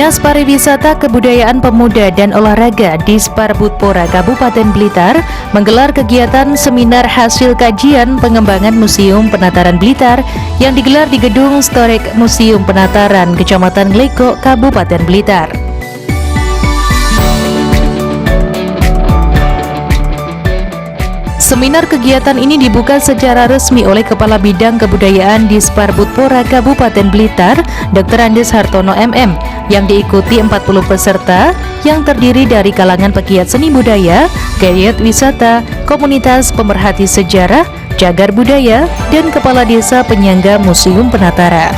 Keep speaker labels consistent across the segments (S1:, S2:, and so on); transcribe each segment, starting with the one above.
S1: Dinas Pariwisata Kebudayaan Pemuda dan Olahraga Disparbudpora Kabupaten Blitar menggelar kegiatan seminar hasil kajian pengembangan Museum Penataran Blitar yang digelar di Gedung Storek Museum Penataran Kecamatan Gleko, Kabupaten Blitar. Seminar kegiatan ini dibuka secara resmi oleh Kepala Bidang Kebudayaan Disparbudpora Kabupaten Blitar, Dr. Andes Hartono MM, yang diikuti 40 peserta yang terdiri dari kalangan pegiat seni budaya, gayat wisata, komunitas pemerhati sejarah, cagar budaya, dan kepala desa penyangga Museum Penataran.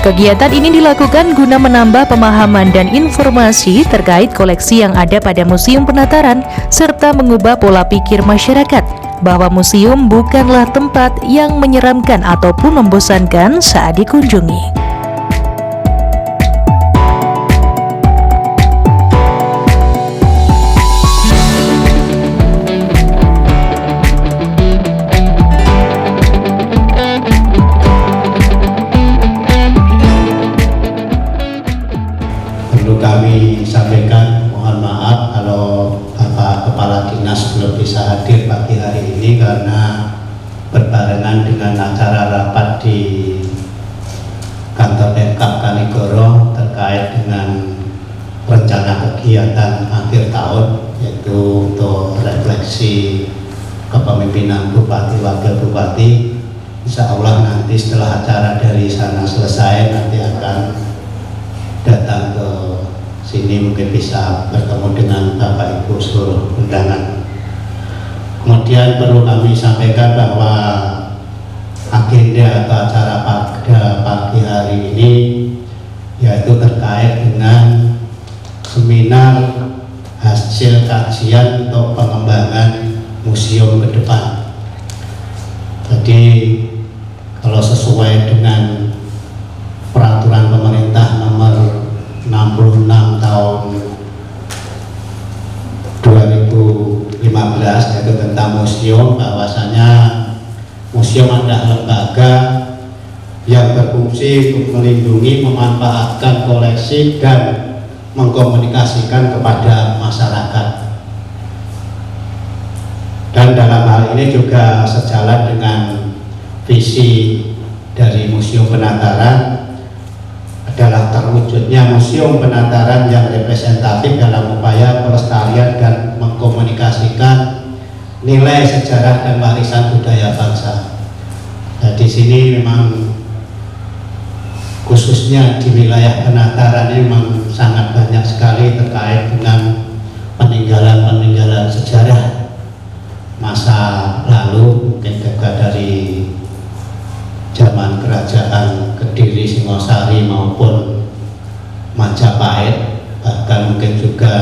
S1: Kegiatan ini dilakukan guna menambah pemahaman dan informasi terkait koleksi yang ada pada Museum Penataran serta mengubah pola pikir masyarakat bahwa museum bukanlah tempat yang menyeramkan ataupun membosankan saat dikunjungi.
S2: Kami sampaikan mohon maaf kalau Bapak Kepala Dinas belum bisa hadir pagi hari ini karena berbarengan dengan acara rapat di kantor Pemkab Kanigoro terkait dengan rencana kegiatan akhir tahun, yaitu untuk refleksi kepemimpinan Bupati Wakil Bupati. Insya Allah nanti setelah acara dari sana selesai nanti akan datang ke sini, mungkin bisa bertemu dengan Bapak Ibu seluruh undangan. Kemudian perlu kami sampaikan bahwa agenda atau acara pada pagi hari ini yaitu terkait dengan seminar hasil kajian untuk pengembangan museum ke depan. Jadi kalau sesuai dengan peraturan pemerintah nomor 66 tahun 2015 yaitu tentang museum, bahwasanya museum adalah lembaga yang berfungsi untuk melindungi, memanfaatkan koleksi dan mengkomunikasikan kepada masyarakat. Dan dalam hal ini juga sejalan dengan visi dari Museum Penataran adalah terwujudnya Museum Penataran yang representatif dalam upaya pelestarian dan mengkomunikasikan nilai sejarah dan warisan budaya bangsa. Nah, di sini memang khususnya di wilayah Penataran ini memang sangat banyak sekali terkait dengan peninggalan-peninggalan sejarah masa lalu, mungkin juga dari zaman kerajaan Kediri, Singosari maupun Majapahit, bahkan mungkin juga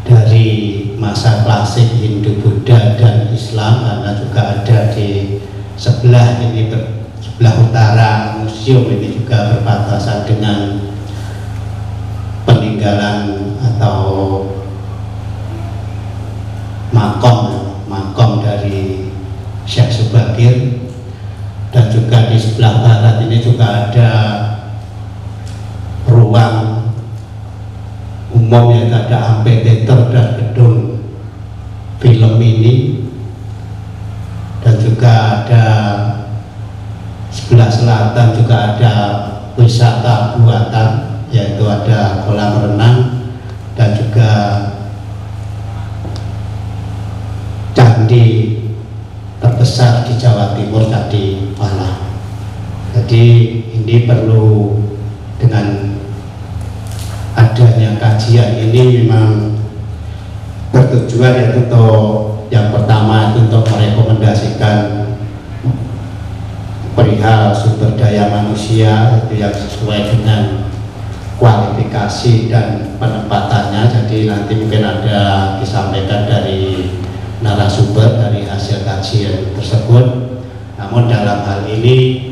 S2: dari masa klasik Hindu, Buddha, dan Islam, karena juga ada di sebelah ini, sebelah utara museum ini juga berbatasan dengan peninggalan atau makom dari Syekh Subagir. Dan juga di sebelah barat ini juga ada ruang umum yang ada amphitheater dan gedung film ini, dan juga ada sebelah selatan juga ada wisata buatan, yaitu ada kolam renang dan juga candi terbesar di Jawa Timur tadi malam. Jadi ini perlu, dengan adanya kajian ini memang bertujuan yaitu untuk yang pertama itu untuk merekomendasikan perihal sumber daya manusia itu yang sesuai dengan kualifikasi dan penempatannya. Jadi nanti mungkin ada disampaikan dari narasumber dari hasil kajian tersebut. Namun dalam hal ini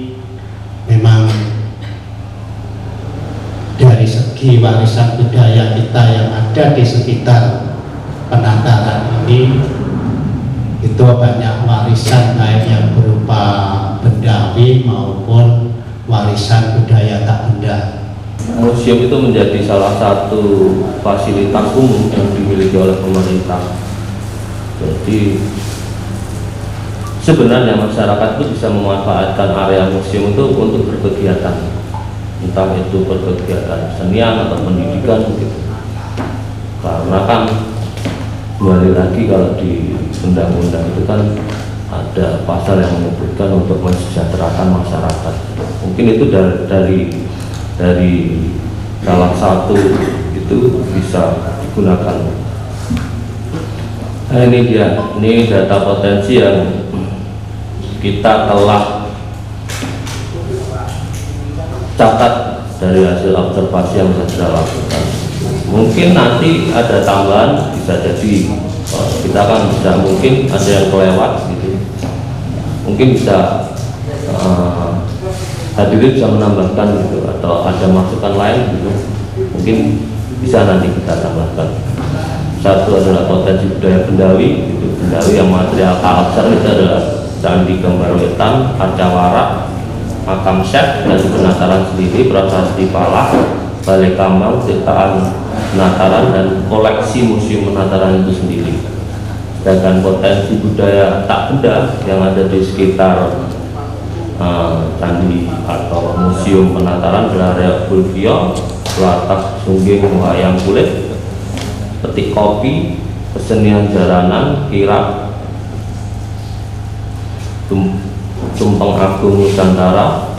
S2: memang dari segi warisan budaya kita yang ada di sekitar Penataran ini itu banyak warisan baik yang berupa bendawi asli maupun warisan budaya tak benda.
S3: Museum itu menjadi salah satu fasilitas umum yang dimiliki oleh pemerintah. Jadi sebenarnya masyarakat itu bisa memanfaatkan area museum itu untuk berkegiatan, entah itu berkegiatan senian atau pendidikan gitu. Karena kan kembali lagi kalau di undang-undang itu kan ada pasal yang menyebutkan untuk mensejahterakan masyarakat. Mungkin itu dari salah satu itu bisa digunakan. Nah, ini data potensi yang kita telah catat dari hasil observasi yang sudah lakukan. Mungkin nanti ada tambahan, bisa jadi kita kan bisa, mungkin ada yang kelewat gitu, mungkin bisa hadirin bisa menambahkan gitu, atau ada masukan lain gitu, mungkin bisa nanti kita tambahkan. Satu adalah potensi budaya Bendawi gitu. Bendawi yang material kalser itu adalah Candi Gambar Wetan, Kaca Warak, Makam Syekh, dan Penataran sendiri, Prasasti Palah, Balai Kambang, ciptaan Penataran, dan koleksi Museum Penataran itu sendiri. Sedangkan potensi budaya tak benda yang ada di sekitar candi atau Museum Penataran adalah area Bulvio, Latak, Sungging, Wayang Kulit, Petik Kopi, Kesenian Jaranan, Kirap, Tumpeng Agung Nusantara,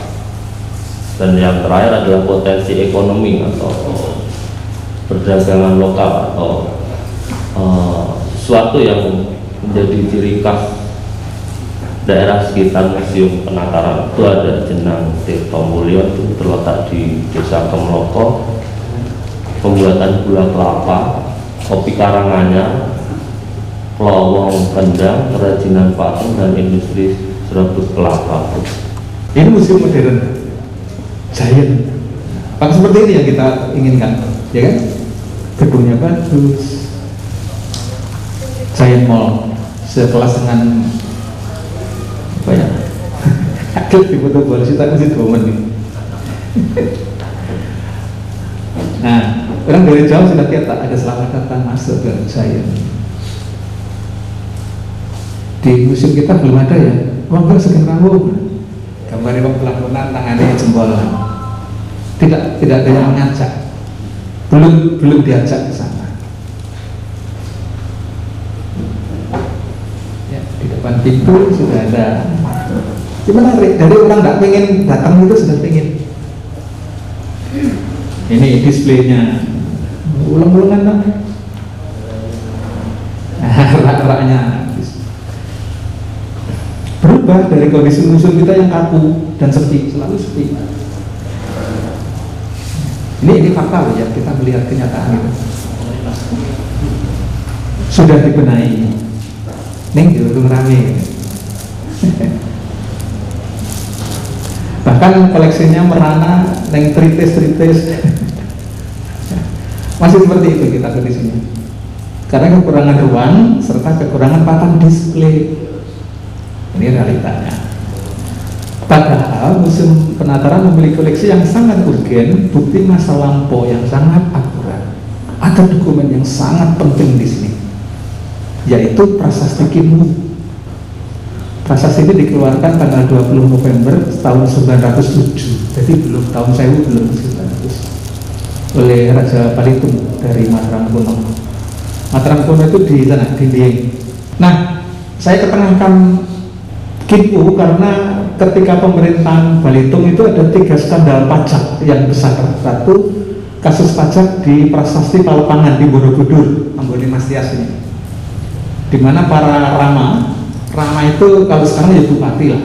S3: dan yang terakhir adalah potensi ekonomi atau perdagangan lokal atau sesuatu yang menjadi ciri khas daerah sekitar Museum Penataran. Itu ada Jenang Tirto Mulyo, itu terletak di Desa Kemloko, pembuatan gula kelapa, kopi Karanganyar, Lowong Kendang, kerajinan patung, dan industri serabut kelapa.
S4: Ini museum modern, giant. Maka seperti ini yang kita inginkan, ya kan? Gedungnya bagus, giant mall, sekelas dengan apa ya? Aku di foto bola sih tak mesti 2 menit. Nah, orang dari jauh sudah lihat tak ada selamat datang masuk ke giant. Di museum kita belum ada ya, enggak segan kamu gambarnya pelakonan tangannya jempolan, tidak ada yang mengajak, belum diajak ke sana. Ya, di depan pintu sudah ada. Gimana dari orang tidak pengen datang itu sudah pengen. Ini displaynya ulang-ulangan lah. Rak-raknya berubah dari kondisi museum kita yang kaku dan sepi, selalu sepi. Ini fakta ya, kita melihat kenyataan itu. Sudah dibenahi, neng diurung rame. Bahkan koleksinya merana, neng tritis. Masih seperti itu kita kondisinya. Karena kekurangan ruang serta kekurangan papan display. Ini realitanya. Padahal Museum Penataran memiliki koleksi yang sangat urgen, bukti masa lampau yang sangat akurat. Ada dokumen yang sangat penting di sini, yaitu Prasasti Kinwu. Prasasti ini dikeluarkan tanggal 20 November tahun 907. Jadi belum tahun 1000, belum 900, oleh Raja Balitung dari Mataram Kuno. Mataram Kuno itu di sana, di Dieng. Nah, saya ketengahkan Kinwu karena ketika pemerintahan Balitung itu ada 3 skandal pajak yang besar. Satu, kasus pajak di Prasasti Palepangan di Borobudur, Anggone Mas Tias ini, di mana para Rama itu kalau sekarang ya bupati lah,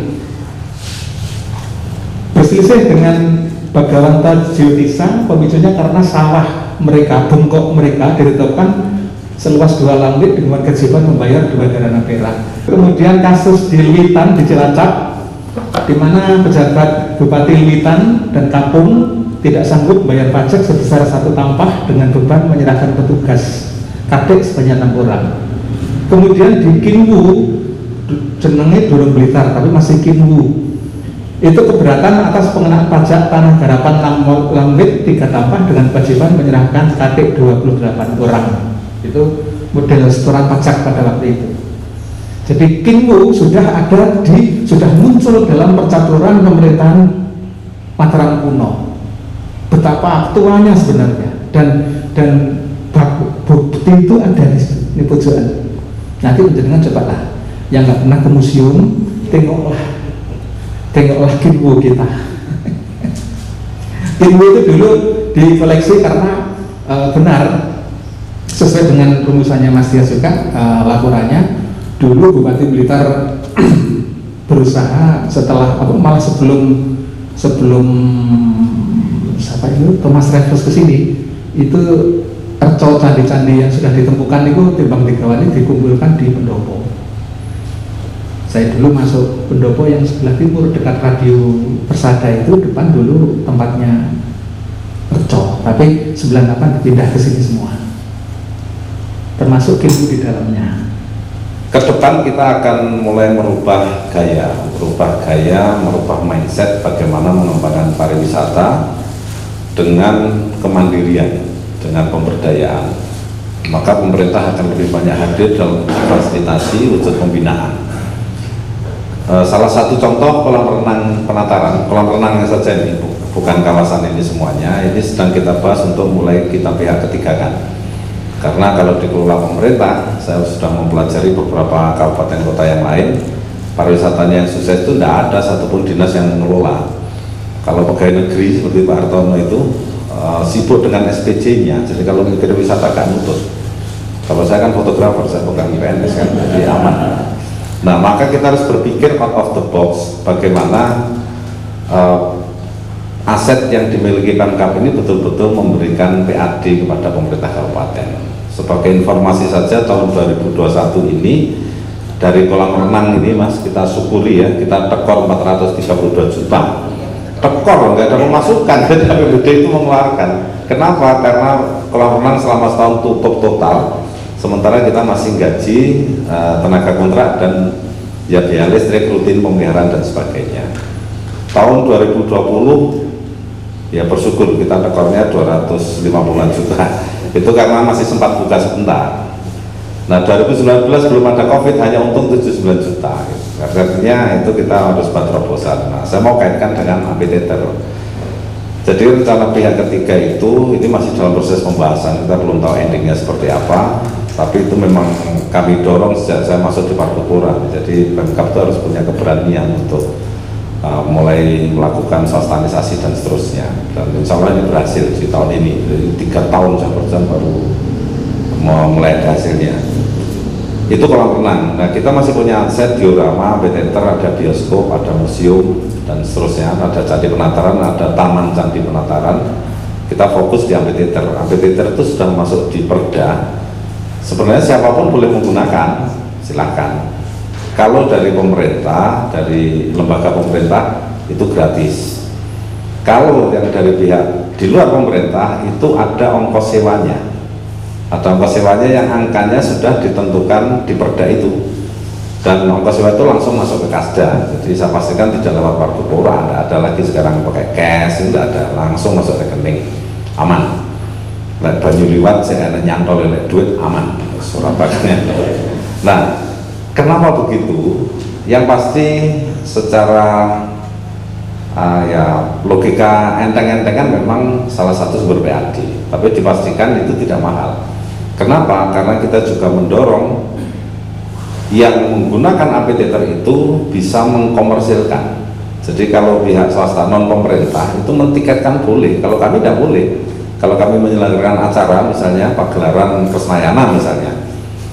S4: berselisih dengan Bagawanta Jyotisa. Pemicunya karena sawah mereka, bengkok mereka ditetapkan seluas 2 langit dengan kewajiban membayar 2 dana perak. Kemudian kasus di Luwitan di Cilacap, di mana pejabat Bupati Luwitan dan Kapung tidak sanggup bayar pajak sebesar 1 tampah dengan beban menyerahkan petugas kadek sebanyak 6 orang. Kemudian di Kinwu, jenengnya Durung Blitar tapi masih Kinwu, itu keberatan atas pengenaan pajak tanah garapan Langwit 3 tapak dengan kewajiban menyerahkan KT 28 orang. Itu model setoran pajak pada waktu itu. Jadi Kinwu sudah muncul dalam percaturan pemerintahan Mataram kuno. Betapa aktualnya sebenarnya, dan bukti itu ada di pojokan. Nanti menjadikan cobalah yang nggak pernah ke museum, tengoklah Kinwu kita. Kinwu itu dulu dikoleksi karena benar sesuai dengan rumusannya Mas Tias juga, laporannya dulu Bupati Blitar berusaha setelah malah sebelum siapa itu Thomas Raffles kesini, itu percol candi-candi yang sudah ditemukan itu timbang digawani dikumpulkan di pendopo. Saya dulu masuk pendopo yang sebelah timur dekat radio Persada itu, depan dulu tempatnya percol, tapi 98 dipindah ke sini semua, termasuk Kinwu di dalamnya.
S5: Ke depan kita akan mulai merubah gaya, merubah mindset bagaimana mengembangkan pariwisata dengan kemandirian, dengan pemberdayaan. Maka pemerintah akan lebih banyak hadir dalam fasilitasi wujud pembinaan. Salah satu contoh kolam renang Penataran, kolam renangnya saja ini, bukan kawasan ini semuanya. Ini sedang kita bahas untuk mulai kita pihak ketiga kan. Karena kalau dikelola pemerintah, saya sudah mempelajari beberapa kabupaten kota yang lain, pariwisatanya yang sukses itu tidak ada satupun dinas yang mengelola. Kalau pegawai negeri seperti Pak Hartono itu sibuk dengan SPJ-nya, jadi kalau mikir wisata gak nutut. Kalau saya kan fotografer, saya bukan PNS kan, jadi aman. Nah, maka kita harus berpikir out of the box, bagaimana aset yang dimiliki Pemkab ini betul-betul memberikan PAD kepada pemerintah kabupaten. Sebagai informasi saja, tahun 2021 ini dari kolam renang ini Mas, kita syukuri ya, kita tekor 432 juta. Tekor, nggak ada pemasukan, jadi APBD itu mengeluarkan. Kenapa? Karena kolam renang selama setahun tutup total, sementara kita masih gaji tenaga kontrak dan ya biaya listrik, rutin, pemeliharaan dan sebagainya. Tahun 2020 ya bersyukur kita tekornya 250-an juta. Itu karena masih sempat buka sebentar. Nah 2019 belum ada COVID, hanya untung 79 juta. Artinya itu kita harus buat terobosan. Nah saya mau kaitkan dengan amphitheater. Jadi rencana pihak ketiga itu ini masih dalam proses pembahasan, kita belum tahu endingnya seperti apa. Tapi itu memang kami dorong sejak saya masuk di Parkopura. Jadi Pemkab itu harus punya keberanian untuk mulai melakukan swastanisasi dan seterusnya. Dan insya Allah ini berhasil di tahun ini. Jadi 3 tahun saya berjalan baru mau mulai ada hasilnya. Itu kolam renang. Nah kita masih punya aset diorama, amphitheater, ada bioskop, ada museum dan seterusnya. Ada Candi Penataran, ada Taman Candi Penataran. Kita fokus di amphitheater. Amphitheater itu sudah masuk di Perda. Sebenarnya siapapun boleh menggunakan, silakan. Kalau dari pemerintah, dari lembaga pemerintah itu gratis. Kalau yang dari pihak di luar pemerintah itu ada ongkos sewanya. Ada ongkos sewanya yang angkanya sudah ditentukan di Perda itu. Dan ongkos sewa itu langsung masuk ke Kasda. Jadi saya pastikan tidak lewat Parkopura, tidak ada lagi sekarang pakai cash, tidak ada, langsung masuk rekening, aman. Lek banyu liwat saya ada nyantol oleh duit, aman. Surabaya. Nah, kenapa begitu? Yang pasti secara ya logika enteng-entengan memang salah satu sumber PAD, tapi dipastikan itu tidak mahal. Kenapa? Karena kita juga mendorong yang menggunakan amphitheater itu bisa mengkomersilkan. Jadi kalau pihak swasta non pemerintah itu mentiketkan boleh, kalau kami tidak boleh. Kalau kami menyelenggarakan acara misalnya pagelaran Kesnayana misalnya,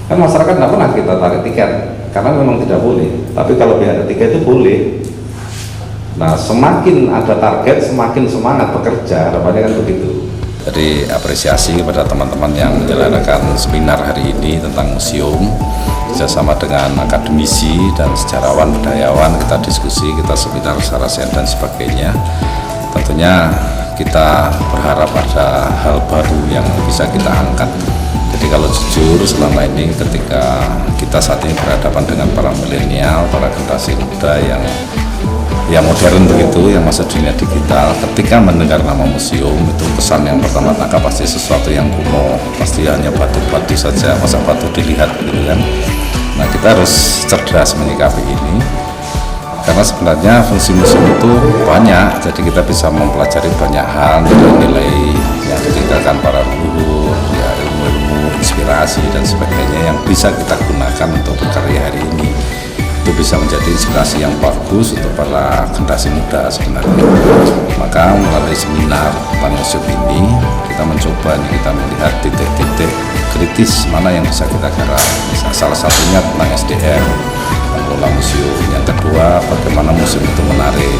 S5: kan masyarakat tidak pernah kita tarik tiket karena memang tidak boleh. Tapi kalau pihak ketiga itu boleh. Nah semakin ada target semakin semangat bekerja, harapannya kan begitu.
S6: Jadi apresiasi kepada teman-teman yang menyelenggarakan seminar hari ini tentang museum, bersama dengan akademisi dan sejarawan budayawan, kita diskusi, kita seminar secara sehat dan sebagainya. Tentunya kita berharap ada hal baru yang bisa kita angkat. Jadi kalau jujur selama ini ketika kita saat ini berhadapan dengan para milenial, para generasi muda yang yang modern begitu, yang masa dunia digital. Ketika mendengar nama museum, itu kesan yang pertama tangkap pasti sesuatu yang kuno, pasti hanya batu-batu saja, masa batu dilihat gitu kan. Nah, kita harus cerdas menyikapi ini, karena sebenarnya fungsi museum itu banyak, jadi kita bisa mempelajari banyak hal, nilai-nilai yang ditinggalkan para guru, ya, ilmu-ilmu, inspirasi dan sebagainya yang bisa kita gunakan untuk berkarya hari ini. Itu bisa menjadi inspirasi yang bagus untuk para generasi muda sebenarnya. Maka melalui seminar tentang museum ini, kita mencoba kita melihat titik-titik kritis mana yang bisa kita garap. Salah satunya tentang SDM, pengelola museum. Yang kedua, bagaimana museum itu menarik,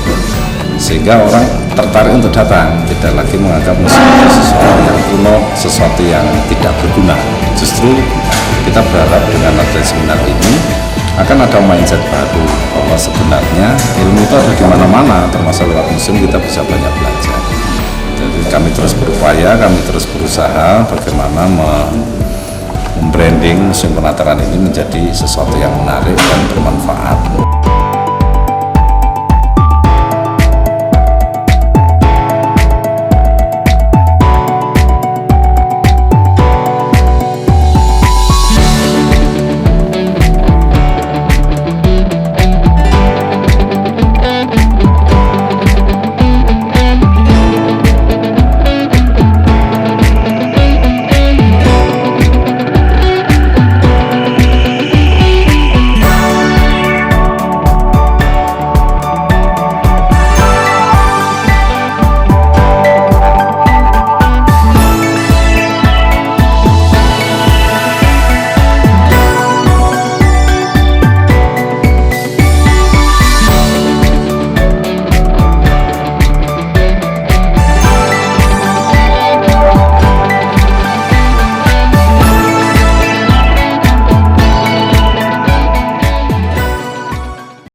S6: sehingga orang tertarik untuk datang, tidak lagi menganggap museum itu sesuatu yang kuno, sesuatu yang tidak berguna. Justru kita berharap dengan adanya seminar ini akan ada mindset baru, bahwa sebenarnya ilmu itu ada di mana-mana, termasuk lewat museum kita bisa banyak belajar. Jadi kami terus berupaya, kami terus berusaha bagaimana membranding Museum Penataran ini menjadi sesuatu yang menarik dan bermanfaat.